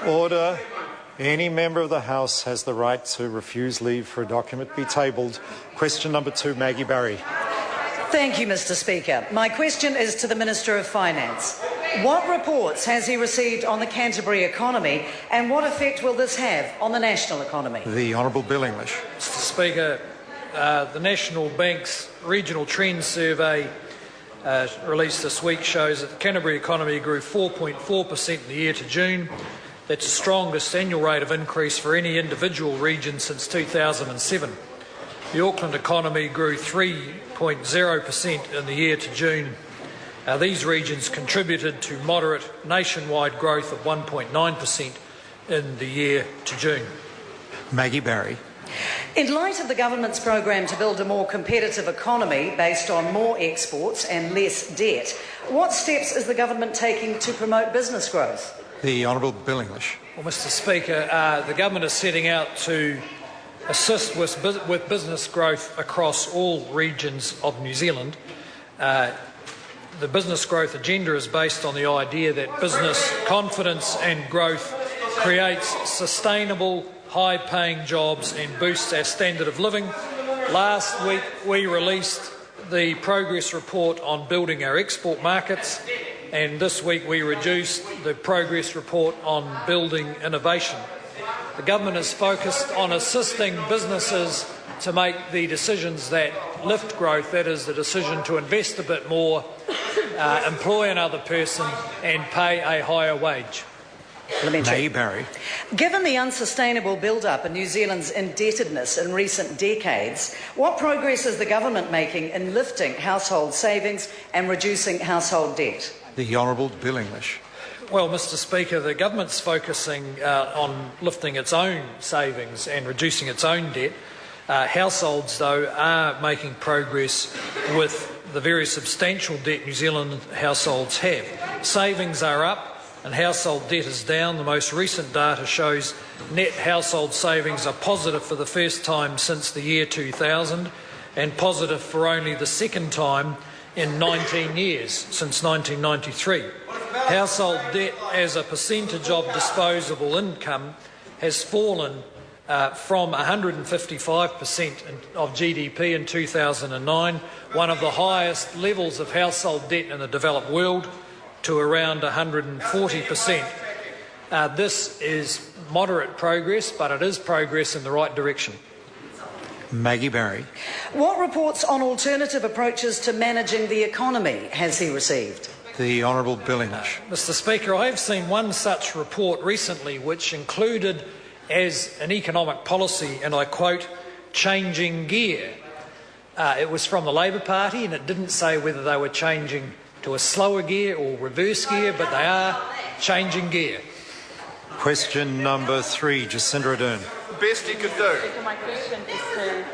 Order. Any member of the House has the right to refuse leave for a document be tabled. Question number 2, Maggie Barry. Thank you, Mr. Speaker. My question is to the Minister of Finance. What reports has he received on the Canterbury economy, and what effect will this have on the national economy? The Honourable Bill English. Mr. Speaker, the National Bank's Regional Trends Survey released this week shows that the Canterbury economy grew 4.4% in the year to June. That's the strongest annual rate of increase for any individual region since 2007. The Auckland economy grew 3.0% in the year to June. These regions contributed to moderate nationwide growth of 1.9% in the year to June. Maggie Barry. In light of the government's program to build a more competitive economy based on more exports and less debt, what steps is the government taking to promote business growth? The Honourable Bill English. Well, Mr. Speaker, the government is setting out to assist with business growth across all regions of New Zealand. The business growth agenda is based on the idea that business confidence and growth creates sustainable, high-paying jobs and boosts our standard of living. Last week we released the progress report on building our export markets, and this week we reduced the progress report on building innovation. The government is focused on assisting businesses to make the decisions that lift growth, that is the decision to invest a bit more, employ another person and pay a higher wage. Maggie Barry. Given the unsustainable build-up in New Zealand's indebtedness in recent decades, what progress is the government making in lifting household savings and reducing household debt? The Honourable Bill English. Well, Mr. Speaker, the government's focusing on lifting its own savings and reducing its own debt. Households, though, are making progress with the very substantial debt New Zealand households have. Savings are up and household debt is down. The most recent data shows net household savings are positive for the first time since the year 2000 and positive for only the second time in 19 years, since 1993. Household debt as a percentage of disposable income has fallen from 155% of GDP in 2009, one of the highest levels of household debt in the developed world, to around 140%. This is moderate progress, but it is progress in the right direction. Maggie Barry. What reports on alternative approaches to managing the economy has he received? The Honourable Bill English. Mr. Speaker, I have seen one such report recently which included as an economic policy, and I quote, changing gear. It was from the Labour Party and it didn't say whether they were changing to a slower gear or reverse gear, but they are changing gear. Question number 3, Jacinda Ardern. The best he could do. My question is to